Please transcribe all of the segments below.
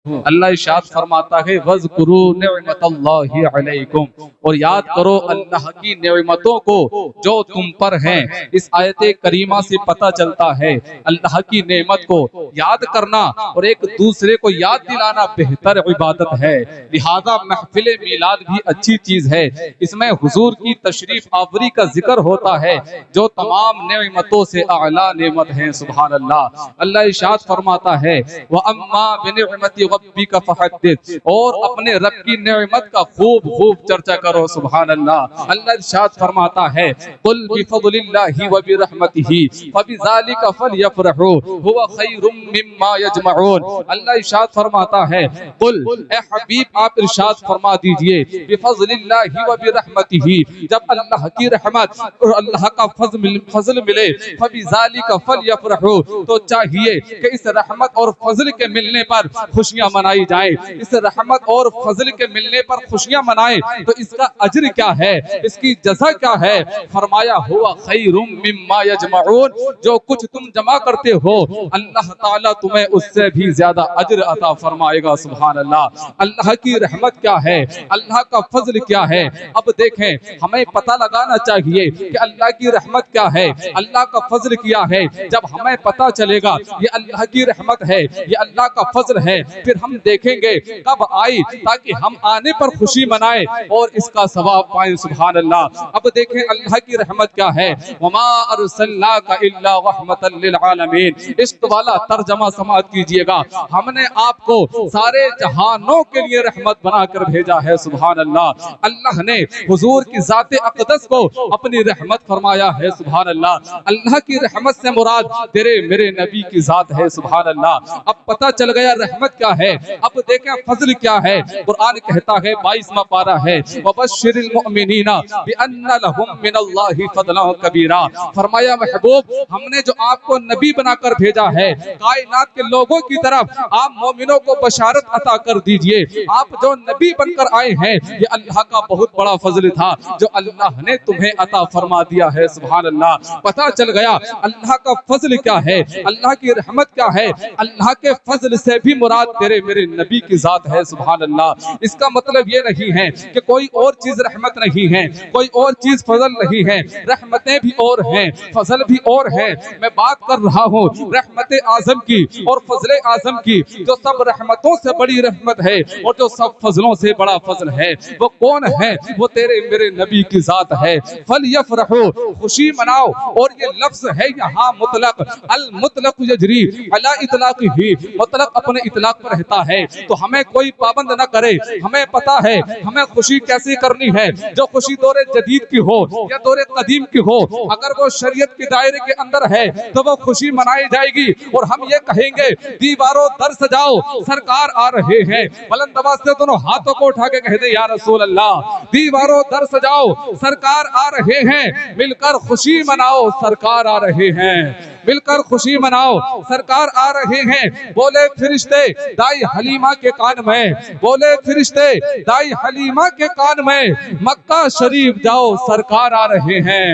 अल्लाह इरशाद फरमाता है वज़कुरू निअमतल्लाहि अलैकुम, और याद करो अल्लाह की नेमतों को जो तुम पर हैं। इस आयत करीमा से पता चलता है अल्लाह की नेमत को याद करना और एक दूसरे को याद दिलाना बेहतर इबादत है। लिहाजा महफिल मीलाद भी अच्छी चीज है, इसमें हुजूर की तशरीफ आवरी का जिक्र होता है जो तमाम नेमतों से आला नेमत है। सुभान अल्लाह। अल्लाह इरशाद फरमाता है व अम्मा बिनिअमति रब्बिका फहद्दिस, और अपने रब की नेमत का खूब खूब चर्चा करो। सुभान अल्लाह। अल्लाह इरशाद फरमाता है कुल बिफज़लिल्लाहि व बिरहमतिही फबिज़ालिका फलयफ़रहू हुवा खैरुम मिम्मा यजमऊन। अल्लाह इरशाद फरमाता है कुल, ए हबीब आप इरशाद फरमा दीजिए बिफज़लिल्लाहि व बिरहमतिही, जब अल्लाह की रहमत और अल्लाह का फजल मिले फबिज़ालिका फलयफ़रहू, तो चाहिए कि इस रहमत और फजल के मिलने पर खुशियां मनाई जाए। इस रहमत और फजल के मिलने पर खुशियां मनाए तो इसका अज्र क्या है, इसकी जज़ा क्या है। फरमाया हुआ खैरुम मिम्मा यजमऊन, जो कुछ तुम जमा करते हो अल्लाह ताला तुम्हें उससे भी ज्यादा अज्र अता फरमाएगा। सुभान अल्लाह। अल्लाह की रहमत क्या है, अल्लाह का फजल क्या है। अब देखें, हमें पता लगाना चाहिए कि अल्लाह की रहमत क्या है, अल्लाह का फजल क्या है। जब हमें पता चलेगा ये अल्लाह की रहमत है, ये अल्लाह का फजल है, फिर हम देखेंगे कब आई ताकि हम आने पर खुशी मनाए और इसका सवाब पाएं। सुभान अल्लाह। अब देखें अल्लाह की रहमत क्या है, वमा अरसलनाका इल्ला रहमतल लिल आलमीन। इस वाला तर्जमा समाअत कीजिएगा, हमने आपको सारे जहानों के लिए रहमत बनाकर भेजा है। सुभान अल्लाह। अल्लाह ने हुजूर की जाते अक़दस को अपनी रहमत फरमाया है। सुभान अल्लाह। अल्लाह की रहमत से मुराद तेरे मेरे नबी की जात है। सुभान अल्लाह। अब पता चल गया रहमत क्या है। अब देखें फजल क्या है। कुरान कहता है 22वां पारा है वबश्शिरिल मुमिनीना बिअन्ना लहुम मिनल्लाहि फज़लन कबीरा। फरमाया महबूब, हमने जो आपको नबी बनाकर भेजा है कायनात के लोगों की तरफ, आप मोमिनों को बशारत अता कर दीजिए। आप जो नबी बनकर आए हैं ये अल्लाह का बहुत बड़ा फजल था जो अल्लाह ने तुम्हें अता फरमा दिया है। सुभान अल्लाह। पता चल गया अल्लाह का फजल क्या है, अल्लाह की रहमत क्या है। अल्लाह के फजल से भी मुराद तेरे मेरे नबी की जात है। सुभान अल्लाह। इसका मतलब ये नहीं है कि कोई और चीज रहमत नहीं है, कोई और चीज फजल नहीं है। रहमतें भी और हैं, फजल भी और है। मैं बात कर रहा हूँ रहमत आजम की और फजल आजम की, जो सब रहमतों से बड़ी रहमत है और जो सब फजलों से बड़ा फजल है। वो कौन है? वो तेरे मेरे नबी की जात है। फलयफ़रहू, खुशी मनाओ। और ये लफ्ज है यहाँ मुतलक, अल मुतलक यजरी अला इतलाक़िही, मुतलक अपने इतलाक पर रहता है। तो हमें कोई पाबंद न करे, हमें पता है हमें खुशी कैसे करनी है। जो खुशी दौरे जदीद की हो या दौरे कदीम की हो, अगर वो शरीयत के दायरे के अंदर है तो वो खुशी मनाई जाएगी। और हम ये कहेंगे दीवारों दर सजाओ सरकार आ रहे हैं, बुलंद आवाज से दोनों हाथों को उठा के कह दे या रसूल अल्लाह। दीवारों दर सजाओ सरकार आ रहे हैं, मिलकर खुशी मनाओ सरकार आ रहे हैं, मिलकर खुशी मनाओ सरकार आ रहे हैं। बोले फरिश्ते दाई हलीमा के कान में, बोले फरिश्ते दाई हलीमा के कान में, मक्का शरीफ जाओ सरकार आ रहे हैं,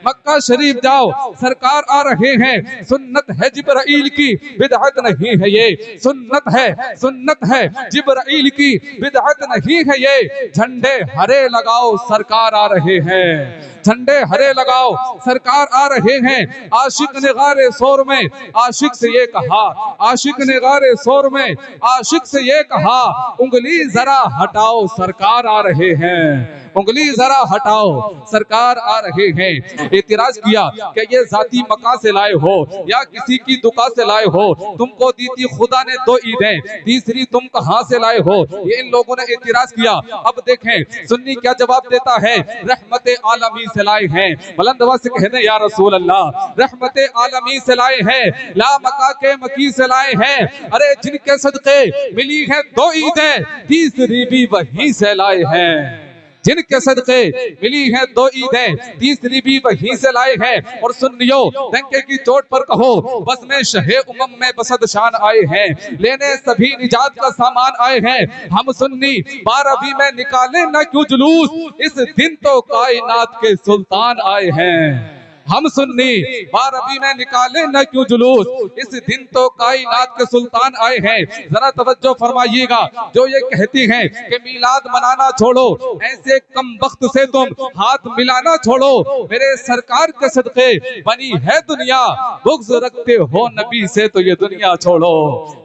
मक्का शरीफ जाओ सरकार आ रहे हैं। सुन्नत है जिब्राइल की, बिदअत नहीं है ये। सुन्नत है, सुन्नत है जिब्राइल की, बिदअत नहीं है ये। झंडे हरे लगाओ सरकार आ रहे हैं, झंडे हरे लगाओ सरकार आ रहे हैं। आशिक ने गारे शोर में आशिक से ये कहा, आशिक ने गारे शोर में आशिक से ये कहा, उंगली जरा हटाओ सरकार आ रहे हैं, उंगली जरा हटाओ सरकार आ रहे हैं। एतराज किया कि ये जाती मका से लाए हो या किसी की दुका से लाए हो, तुमको दी थी खुदा ने 2 ईदें, तीसरी तुम कहां से लाए हो। ये इन लोगों ने एतराज किया। अब देखें सुन्नी क्या जवाब देता है, रहमत आलमी से लाए हैं। बुलंद आवाज से कहने या रसूल अल्लाह, रहमत आलमी से लाए हैं, ला मका के मकी से लाए हैं। अरे जिनके सदके मिली है 2 ईदें, तीसरी भी वहीं से लाए हैं। जिनके सदके मिली है 2 ईदें, तीसरी भी वहीं से लाए हैं। और सुन्नियों डंके की चोट पर कहो बस में शहे उमम में बसद शान आए हैं, लेने सभी निजात का सामान आए हैं। हम सुन्नी 12वीं में निकाले न क्यों जुलूस, इस दिन तो कायनात के सुल्तान आए हैं। हम सुन्नी, बारहवीं में निकाले न क्यों जुलूस, इस दिन तो कायनात के सुल्तान आए हैं। जरा तवज्जो फरमाइएगा, जो ये कहती हैं कि मीलाद मनाना छोड़ो, ऐसे कम वक्त से तुम हाथ मिलाना छोड़ो। मेरे सरकार के सदके बनी है दुनिया, बुग़्ज़ रखते हो नबी से तो ये दुनिया छोड़ो।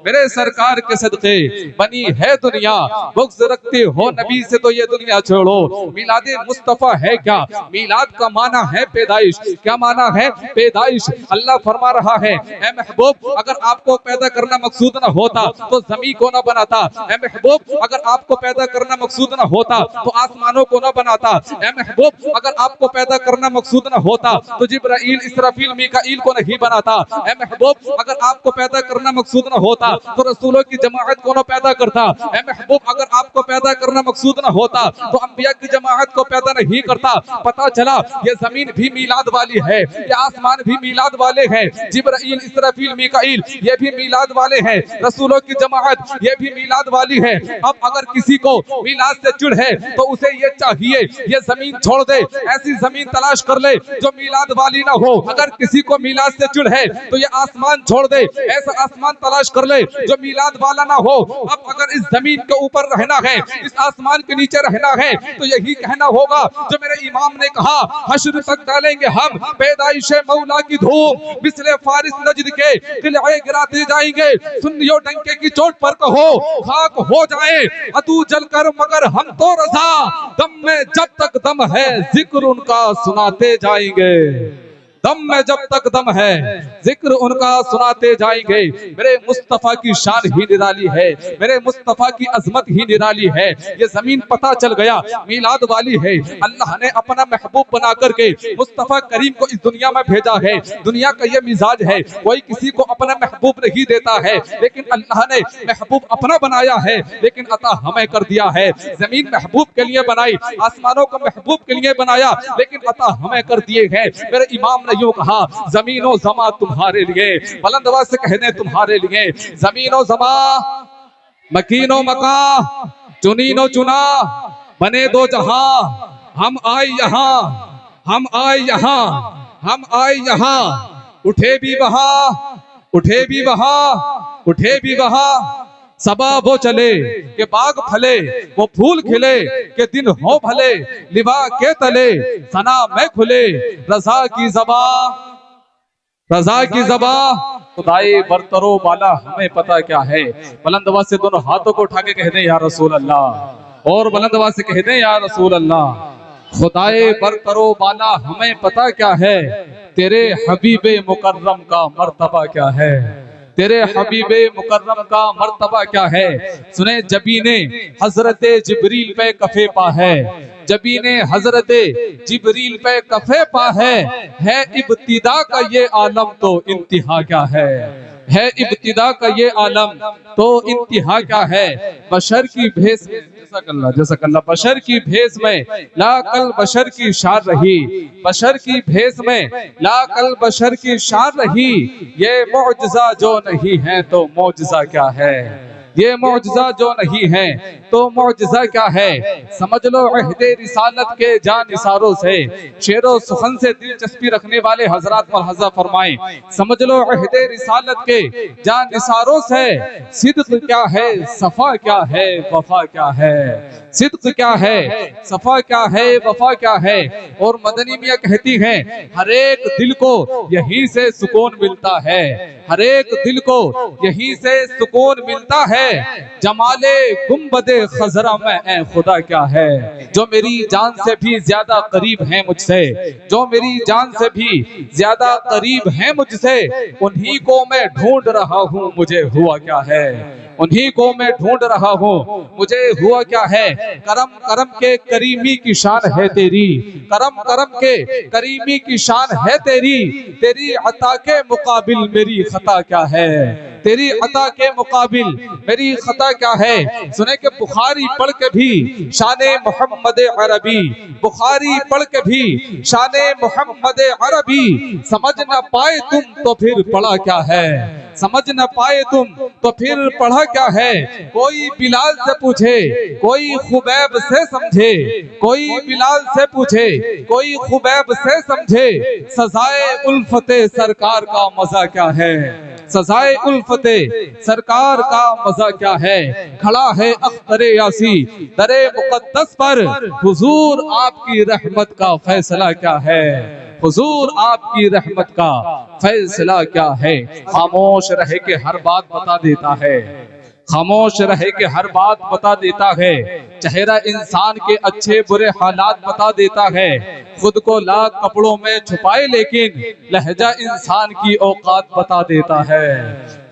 मेरे सरकार के सदके बनी है दुनिया, बुग़्ज़ रखते हो नबी से तो ये दुनिया छोड़ो। मिलादे मुस्तफा है क्या? मिलाद का माना है पैदाइश। क्या माना है? पैदाइश। अल्लाह फरमा रहा है, ए महबूब, अगर आपको पैदा करना मकसूद न होता तो ज़मीन को न बनाता। ए महबूब, अगर आपको पैदा करना मकसूद न होता तो आसमानों को न बनाता। ए महबूब, अगर आपको पैदा करना मकसूद न होता तो जिब्राईल, इसराफील, मीकाईल को नहीं बनाता। ए महबूब, अगर आपको पैदा करना मकसूद न होता तो रसूलों की जमाअत को न पैदा करता। ए महबूब, अगर आपको पैदा करना मकसूद न होता तो अंबिया की जमाअत को पैदा नहीं करता। पता चला ये जमीन भी मीलाद वाली है, ये आसमान भी मीलाद वाले हैं, जिब्राईल, इसराफील, मीकाईल ये भी मीलाद वाले हैं, रसूलों की जमाअत ये भी मीलाद वाली है। अब अगर किसी को मीलाद से चिढ़ है तो उसे ये चाहिए ये जमीन छोड़ दे, ऐसी जमीन तलाश कर ले जो मीलाद वाली ना हो। अगर किसी को मीलाद से चिढ़ है तो ये आसमान छोड़ दे, ऐसा आसमान तलाश कर ले जो मीलाद वाला ना हो। अब अगर इस जमीन के ऊपर रहना है, इस आसमान के नीचे रहना है तो यही कहना होगा जो मेरे इमाम ने कहा, हश्र तक डालेंगे हम पैदाइशे मौला की धूम, मिसले फारिस नजद के किले गिराते जाएंगे। सुन्नियों डंके की चोट पर कहो खाक हो जाए अदू जलकर, मगर हम तो रजा, दम में जब तक दम है जिक्र उनका सुनाते जाएंगे। दम में जब तक दम है जिक्र उनका सुनाते जाएंगे। मेरे मुस्तफा की शान ही निराली है, मेरे मुस्तफा की अजमत ही निराली है। ये जमीन पता चल गया मीलाद वाली है। अल्लाह ने अपना महबूब बना करके मुस्तफा करीम को इस दुनिया में भेजा है। दुनिया का ये मिजाज है, कोई किसी को अपना महबूब नहीं देता है, लेकिन अल्लाह ने महबूब अपना बनाया है, लेकिन अता हमें कर दिया है। जमीन महबूब के लिए बनाई, आसमानों को महबूब के लिए बनाया, लेकिन अता हमें कर दिए हैं। मेरे इमाम ने यूं कहा, जमीनो जमा तुम्हारे लिए, बुलंद आवाज से कहने तुम्हारे लिए, जमीनो जमा मकीनो मका चुनीनो चुना बने दो जहां, हम आए यहाँ, हम आए यहाँ, हम आए यहाँ, उठे भी बहा, उठे भी बहा, उठे भी बहा। सबा वो चले के बाग फले, वो फूल खिले के दिन हो भले, लिबा के तले सना में खुले, रजा की जबा, रजा की जबा। खुदाए बरतरो बाला हमें पता क्या है। बुलंद आवाज से दोनों हाथों को उठा के कह दे या रसूल अल्लाह, और बुलंद आवाज से कह दे या रसूल अल्लाह। खुदाए बरतरो बाला हमें पता क्या है, तेरे हबीबे मुकर्रम का मर्तबा क्या है, तेरे हबीबे मुकर्रम का मर्तबा क्या है। सुने जबीने हजरत जिब्रील पे कफे पा है, जबीने हजरत जिब्रील पे कफे पा है इब्तिदा का ये आलम तो इंतहा क्या है इब्तिदा का ये आलम तो इंतहा क्या है। बशर की भेस में, जैसा कल्ला बशर की भेस में लाकल बशर की शान रही, बशर की भेस में लाकल बशर की शान रही। ये मौजज़ा जो नहीं है तो मौजज़ा क्या है, ये मौजज़ा जो नहीं है तो मौजज़ा क्या है। समझ लो अहदे रिसालत के जान निसारों से, शेरो सुखन से दिलचस्पी रखने वाले हजरात मलहज़ा फरमाएं। समझ लो अहदे रिसालत के जान निसारों से, सिद्क़ क्या है, सफ़ा क्या है, वफ़ा क्या है, सिद्क़ क्या है, सफ़ा क्या है, वफ़ा क्या है। और मदनी मियाँ कहती हैं, हर एक दिल को यहीं से सुकून मिलता है, हर एक दिल को यहीं से सुकून मिलता है। जमाले गुंबदे खजरा में ए खुदा क्या है, जो मेरी जान से भी ज्यादा करीब है मुझसे, जो मेरी जान से भी ज्यादा करीब है मुझसे, उन्हीं को मैं ढूंढ रहा हूँ, मुझे हुआ क्या है, उन्हीं को मैं ढूंढ रहा हूँ, मुझे हुआ क्या है। करम करम के करीमी की शान है तेरी, करम करम के करीमी की शान है तेरी, तेरी अता के मुकाबिल मेरी खता क्या है, तेरी अता के मुकाबिल मेरी खता क्या है? सुने कि बुखारी पढ़ के भी शाने मोहम्मद अरबी, बुखारी पढ़ के भी शाने मोहम्मद अरबी, समझ न पाए तुम तो फिर पढ़ा क्या है? समझ न पाए तुम तो फिर पढ़ा क्या है? कोई बिलाल से पूछे, कोई खुबैब से समझे, कोई बिलाल से पूछे, कोई खुबैब से समझे, सजाए उल्फते सरकार का मजा क्या है? सजाए उल्फते सरकार का मजा क्या है? खड़ा है अख्तरे यासी दरे मुकद्दस पर, हुजूर आपकी रहमत का फैसला क्या है? हुजूर आपकी रहमत का फैसला क्या है? खामोश रहे के हर बात बता देता है, खामोश रहे के हर बात बता देता है। चेहरा इंसान के अच्छे बुरे हालात बता देता है। खुद को लाख कपड़ों में छुपाए लेकिन लहजा इंसान की औकात बता देता है।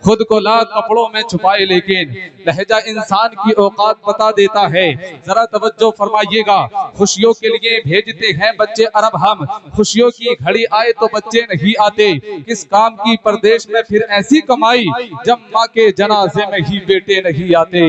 खुद को लाख कपड़ों में छुपाए लेकिन लहजा इंसान की औकात बता देता है। जरा तवज्जो फरमाइएगा, खुशियों के लिए भेजते हैं बच्चे अरब हम, खुशियों की घड़ी आए तो बच्चे नहीं आते। किस काम की परदेश में फिर ऐसी कमाई जब माँ के जनाजे में ही बेटे नहीं आते।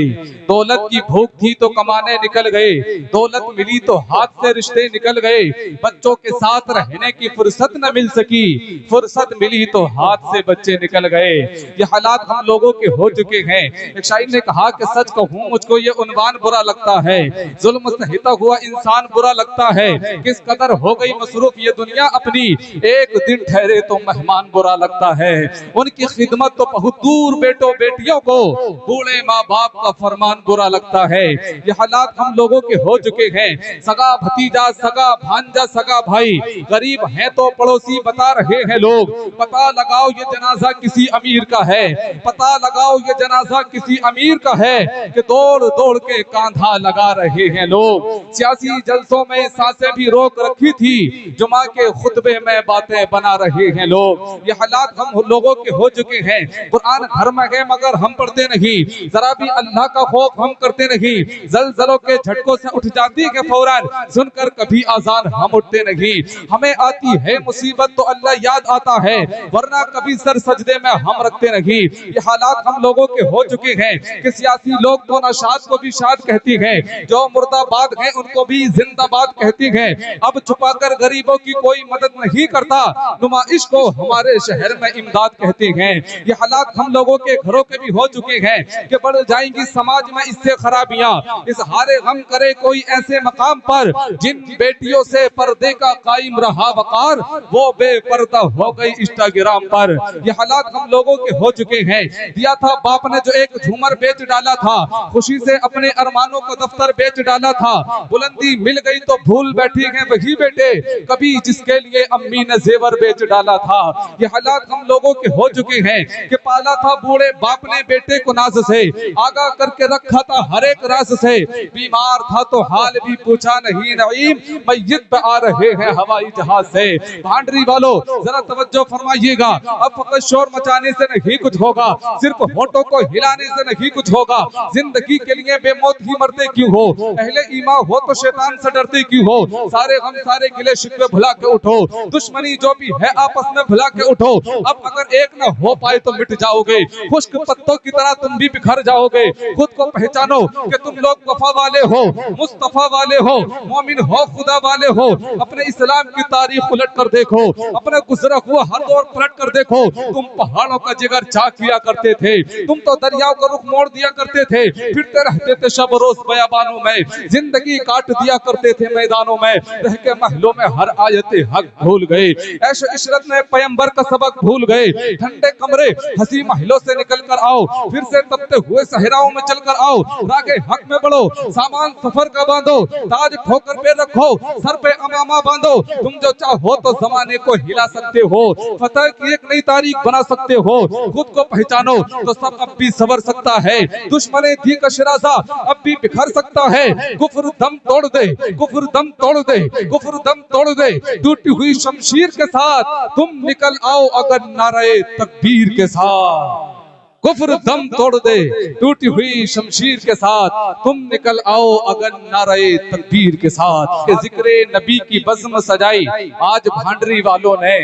दौलत की भूख थी तो कमाने निकल गए, दौलत मिली तो हाथ से रिश्ते निकल गए। बच्चों के साथ रहने की फुर्सत न मिल सकी, फुर्सत मिली तो हाथ से बच्चे निकल गए। ये हालात हम लोगों के हो चुके हैं। एक शायर ने कहा कि सच कहूं मुझको ये उन्वान बुरा लगता है, जुल्म सहता हुआ इंसान बुरा लगता है। किस कदर हो गई मसरूफ ये दुनिया अपनी, एक दिन ठहरे तो मेहमान बुरा लगता है। उनकी खिदमत तो बहुत दूर, बेटों बेटियों को बूढ़े माँ बाप का फरमान बुरा लगता है। ये हालात हम लोगों के हो चुके हैं। सगा भतीजा, सगा भांजा, सगा भाई, गरीब है तो पड़ोसी बता रहे हैं लोग, पता लगाओ ये जनाजा किसी अमीर का है, पता लगाओ ये जनाजा किसी अमीर का है, कि दौड़ दौड़ के कांधा लगा रहे हैं लोग। सियासी जलसों में सांसें भी रोक रखी थी, जुमा के खुतबे में बातें बना रहे हैं लोग। ये हालात हम लोगों के हो चुके हैं। कुरान घर में है मगर हम पढ़ते नहीं, जरा भी अल्लाह का खौफ हम करते नहीं। जलजलों के झटकों से उठ जाती है फौरन, सुनकर कभी आजान हम उठते नहीं। हमें आती है मुसीबत तो अल्लाह याद आता है, वरना कभी सर सजदे में हम रखते नहीं। ये हालात हम लोगों के हो चुके हैं कि सियासी लोग तो नशाद को भी शाद कहती हैं, जो मुर्दाबाद हैं उनको भी जिंदाबाद कहती हैं। अब छुपाकर गरीबों की कोई मदद नहीं करता, नुमाइश को हमारे शहर में इमदाद कहते हैं। ये हालात हम लोगों के घरों के भी हो चुके हैं कि बढ़ जाएंगी समाज में इससे खराबियां। इस हारे गम करे कोई ऐसे मकाम पर, जिन बेटियों से पर्दे का कायम रहा वकार, वो बेपर्दा हो गई इंस्टाग्राम पर। ये हालात हम लोगों के हो चुके हैं। दिया था बाप ने जो एक झूमर बेच डाला था, खुशी से अपने अरमानों को दफ्तर बेच डाला था। बुलंदी मिल गई तो भूल बैठी हैं वही बेटे, कभी जिसके लिए अम्मी ने जेवर बेच डाला था। ये हालात हम लोगों के हो चुके हैं कि पाला था बूढ़े बाप ने बेटे को नाज से, आगा करके रखा था हर एक राज से। बीमार था तो हाल भी पूछा नहीं नईम, मय्यत पे आ रहे हैं हवाई जहाज से। भांडरी वालों जरा तवज्जो फरमाइएगा, अब फकत शोर मचाने से नहीं कुछ होगा, सिर्फ होठों को हिलाने से नहीं कुछ होगा। जिंदगी के लिए बेमौत ही मरते क्यों हो, अहले ईमान हो तो शैतान से डरते क्यों हो। सारे गम सारे गिले शिकवे भुला के उठो, दुश्मनी जो भी है आपस में भुला के उठो। अब अगर एक न हो पाए तो मिट जाओगे, खुश्क पत्तों की तरह तुम भी बिखर जाओगे। खुद को पहचानो कि तुम लोग वफा वाले हो, मुस्तफा वाले हो, मोमिन हो, खुदा वाले हो। अपने इस्लाम की तारीख उलट कर देखो, अपने गुजरा हुआ हर दौर पलट कर देखो। तुम पहाड़ों का जिगर चाक किया करते थे, तुम तो दरियाओं का रुख मोड़ दिया करते थे, फिरते रहते थे शब रोज बयाबानों में, जिंदगी काट दिया करते थे मैदानों में। रह के महलों में हर आयते हक भूल गए, ऐशो इशरत में पैगंबर का सबक भूल गए। ठंडे कमरे हंसी महलों से निकल कर आओ, फिर से तपते हुए सहराओं में चलकर आओ। रागे हक में बढ़ो, सामान सफर का बांधो, ताज ठोकर पे रखो, सर पे अमामा बांधो। तुम जो चाहो तो जमाने को हिला सकते हो, फतह की एक नई तारीख बना सकते हो। खुद को पहचानो तो सब अब भी सवर सकता है, दुश्मने थी का शिराजा अब भी बिखर सकता है। कुफ्र दम तोड़ दे, कुफ्र दम तोड़ दे, कुफ्र दम तोड़ दे। टूटी हुई शमशीर के साथ तुम निकल आओ अगर नारे तकबीर के साथ। कुफ्र दम तोड़ दे टूटी हुई शमशीर के साथ, तुम निकल आओ अगर नारे तकबीर के साथ। जिक्रे नबी की बज़्म सजाई आज भांडरी वालों ने,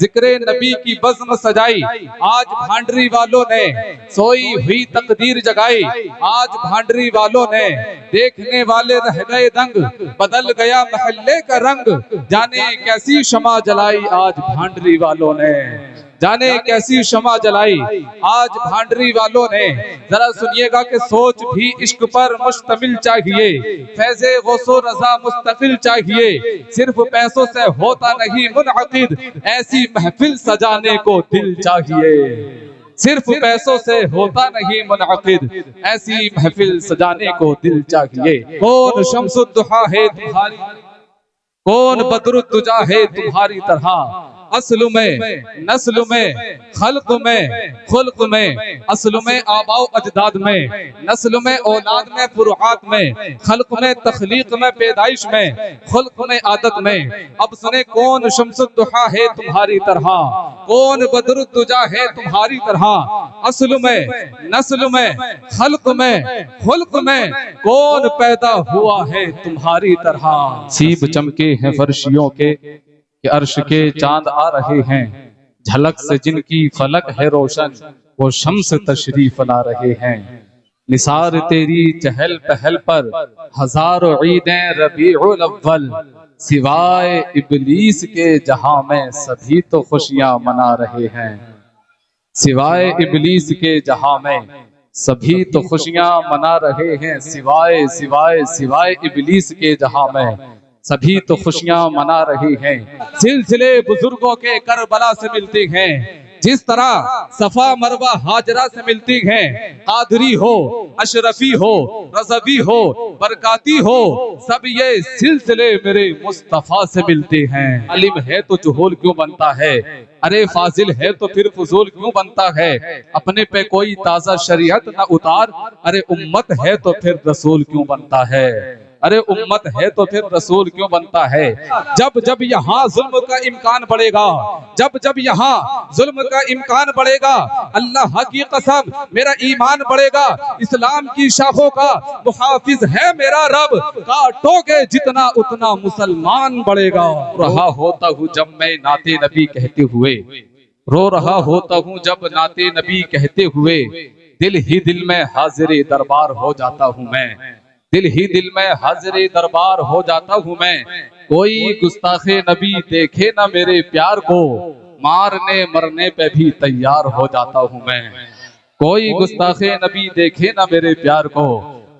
जिक्रे नबी की बज़्म सजाई आज भांडरी वालों ने, सोई हुई तकदीर जगाई आज भांडरी वालों ने। देखने वाले रह गए दंग, बदल गया महल्ले का रंग, जाने कैसी शमा जलाई आज भांडरी वालों ने, जाने कैसी शमा जलाई आज भांडरी वालों ने। जरा सुनिएगा कि सोच भी इश्क पर मुश्तमिल चाहिए, फैज़े गौसो रज़ा मुस्तकिल चाहिए, सिर्फ पैसों से होता नहीं मुनअक़िद, ऐसी महफिल सजाने को दिल चाहिए। सिर्फ पैसों से होता नहीं मुनअक़िद, ऐसी महफिल सजाने को दिल चाहिए। कौन शम्सुद्दुहा है तुम्हारी, कौन बद्रुद्दुजा है तुम्हारी तरह, अस्ल में नस्ल में खल्क में खुल्क में, अस्ल में आबाओ अजदाद में, नस्ल में औलाद में फुरुआत में, खल्क में तख्लीक में पैदाइश में, खुल्क में आदत में। अब सुने कौन शम्सुद्दुहा है तुम्हारी तरह, कौन बद्रुद्दुजा है तुम्हारी तरह, अस्ल में नस्ल में खल्क में खुल्क में, कौन पैदा हुआ है तुम्हारी तरह। सीब चमके हैं फर्शियों के कि अर्श के चांद आ रहे हैं, झलक से जिनकी फलक है रोशन, वो शम्स तशरीफ ला रहे हैं। निसार तेरी चहल पहल पर हजारों ईदें रबीउल अव्वल, सिवाय इबलीस के जहां में सभी तो खुशियां मना रहे हैं, सिवाय इबलीस के जहां में सभी तो खुशियां मना रहे हैं, सिवाय सिवाय सिवाय इबलीस के जहां में सभी तो खुशियां मना रही हैं। सिलसिले बुजुर्गों के करबला से मिलती हैं, जिस तरह सफा मरवा हाजरा से मिलती हैं। कादरी हो, अशरफी हो, रज़वी हो, बरकाती हो, सब ये सिलसिले मेरे मुस्तफा से मिलते हैं। अलिम है तो जुहूल क्यों बनता है, अरे फाजिल है तो फिर फजूल क्यों बनता है। अपने पे कोई ताजा शरीयत न उतार, अरे उम्मत है तो फिर रसूल क्यों बनता है, अरे उम्मत है तो फिर रसूल क्यों बनता है। जब जब यहाँ जुल्म का इम्कान बढ़ेगा, जब जब यहाँ जुल्म का इम्कान बढ़ेगा, अल्लाह की कसम मेरा ईमान बढ़ेगा। इस्लाम की शाखों का मुहाफिज है मेरा रब, काटोगे जितना उतना मुसलमान बढ़ेगा। रहा होता हूँ जब मैं नाते नबी कहते हुए, रो रहा होता हूँ जब नाते नबी कहते हुए, दिल ही दिल में हाजिर दरबार हो जाता हूँ मैं, दिल ही दिल में हाजिर दरबार हो जाता हूँ मैं। कोई गुस्ताखे नबी देखे ना मेरे प्यार को, मारने मरने पे भी तैयार हो जाता हूँ मैं। कोई गुस्ताखे नबी देखे ना मेरे प्यार को,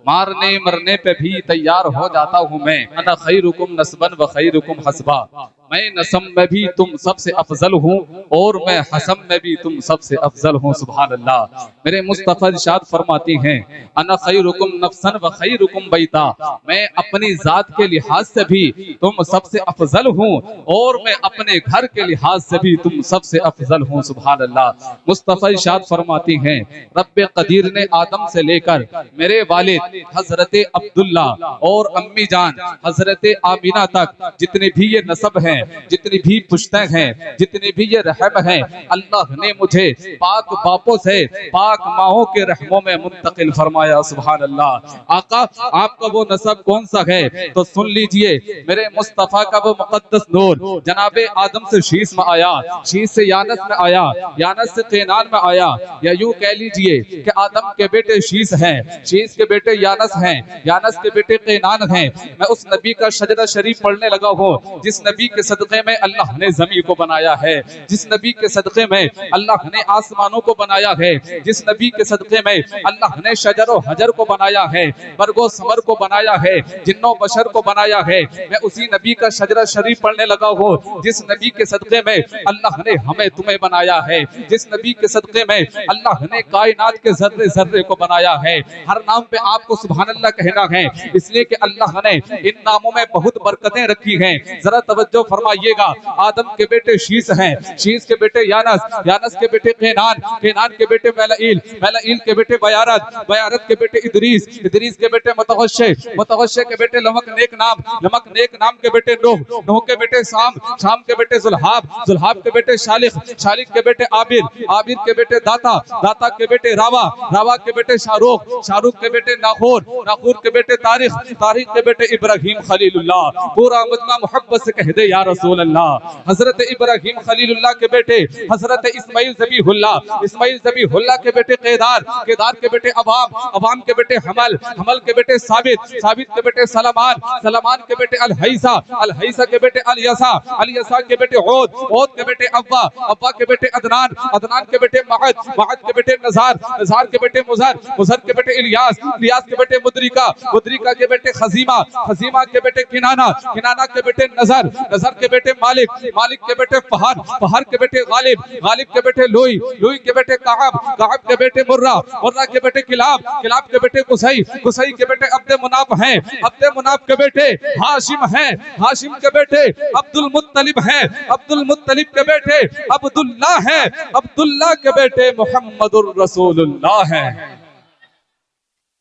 मारने मरने पे भी तैयार हो जाता हूँ मैं। अना खैरुकुम नस्बन व खैरुकुम हस्बा, मैं नस्ब में भी तुम सबसे अफजल हूँ और मैं हसब में भी तुम सबसे अफजल हूँ। सुभान अल्लाह। मेरे मुस्तफा इरशाद फरमाती हैं, अना खैरुकुम नफ्सन व खैरुकुम बैता, मैं अपनी जात के लिहाज से भी तुम सबसे अफजल हूँ और मैं अपने घर के लिहाज से भी तुम सबसे अफजल हूँ। सुभान अल्लाह। मुस्तफा इरशाद फरमाती हैं, रब्बे कदीर ने आदम से लेकर मेरे वालिद हजरत अब्दुल्ला और अम्मी जान हजरत आमीना तक जितने भी ये नसब हैं, जितनी भी पुश्तें हैं, जितने भी ये रहम हैं, अल्लाह ने मुझे पाक बापों से पाक माओं के रहमों में मुंतकिल फरमाया। सुभान अल्लाह। आका आपका वो नसब कौन सा है, तो सुन लीजिए। मेरे मुस्तफा का वो मुकद्दस नूर जनाबे आदम से शीश में आया, शीश से यानस में आया, यानस से कैनान में आया, या यूं कह लीजिए कि आदम के बेटे शीश हैं, शीश के बेटे यानस हैं, यानस के बेटे कैनान हैं। मैं उस नबी का शजरा शरीफ पढ़ने लगा हूँ जिस नबी के सदक़े में अल्लाह ने जमीन को बनाया है, जिस नबी के सदक़े में अल्लाह ने आसमानों को बनाया है, जिस नबी के सदक़े में अल्लाह ने शजर और हजर को बनाया है, बरगो समर को बनाया है, जिन्नो बशर को बनाया है। मैं उसी नबी का शजरा शरीफ पढ़ने लगा हूँ जिस नबी के सदक़े में अल्लाह ने हमें तुम्हें बनाया है, जिस नबी के सदक़े में अल्लाह ने कायनात के जर्रे जर्रे को बनाया है। हर नाम पे आपको सुभान अल्लाह कहना है, इसलिए कि अल्लाह ने इन नामों में बहुत बरकतें रखी हैं। जरा तवज्जो फरमाइएगा। आदम के बेटे शीस हैं, शीस के बेटे यानस, यानस के बेटे केनान, केनान के बेटे मैलाइल, मैलाइल के बेटे बयारत, बयारत के बेटे इदरीस, इदरीस के बेटे मतवश्शे, मतवश्शे के बेटे लमक नेक नाम, लमक नेक नाम के बेटे नूह, नूह के बेटे शाम, शाम के बेटे जुल्हाब, जुल्हाब के बेटे शालिख, शालिख के बेटे आबिर, आबिर के बेटे दाता, दाता के बेटे रावा, रावा के बेटे शाहरुख, शाहरुख के बेटे नाखूर, नाखूर के बेटे तारिख, तारिख के बेटे इब्राहिम खलीलुल्लाह। पूरा मजमा मोहब्बत से कह दे या रसूल अल्लाह। हजरत इब्राहिम खलीलुल्लाह के बेटे हजरत इस्माइल ज़बीहुल्लाह, इस्माइल ज़बीहुल्लाह के बेटे केदार, केदार के बेटे अवाम, अवाम के बेटे हमल, हमल के बेटे साबित, साबित के बेटे सलमान, सलमान के बेटे अलहैसा, अलहैसा के बेटे अलियसा, अलियसा के बेटे ओद, ओद के बेटे अव्वा, अव्वा के बेटे अदनान, अदनान के बेटे महद, महद के बेटे नज़ार, नज़ार के बेटे मुज़र, मुज़र के बेटे इलियास, इलियास के बेटे मुद्रिका, मुद्रिका के बेटे खजीमा, खजीमा के बेटे किनाना, किनाना के बेटे नज़र, नज़र के बेटे मालिक, मालिक के बेटे फहर, फहर के बेटे गालिब, गालिब के बेटे लुई, लुई के बेटे काब, काब के बेटे मुर्रा, मुर्रा के बेटे किलाब, किलाब के बेटे कुसई, कुसई के बेटे अब्दे मुनाफ हैं, अब्दे मुनाफ के बेटे हाशिम हैं, हाशिम के बेटे अब्दुल मुत्तलिब हैं, अब्दुल मुत्तलिब के बेटे अब्दुल्लाह हैं, अब्दुल्लाह के बेटे मुहम्मदुर रसूलुल्लाह हैं।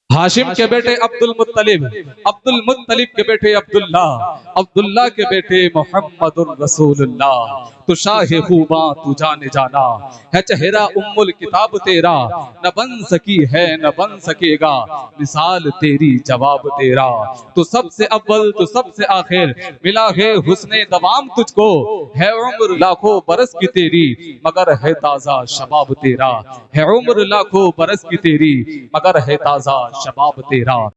हाशिम के बेटे अब्दुल मुत्तलिब, अब्दुल मुत्तलिब के बेटे अब्दुल्लाह, अब्दुल्लाह के बेटे मुहम्मदुर रसूलुल्लाह। तू शाहे खूबा तू जाने जाना है, चेहरा उम्मुल किताब तेरा, न बन सकी है न बन सकेगा मिसाल तेरी जवाब तेरा। तू सबसे अव्वल तू सबसे आखिर, मिला है हुस्ने दवाम तुझको, है उम्र लाखों बरस की तेरी मगर है ताजा शबाब तेरा, है उम्र लाखों बरस की तेरी मगर है ताजा शबाब तेरा।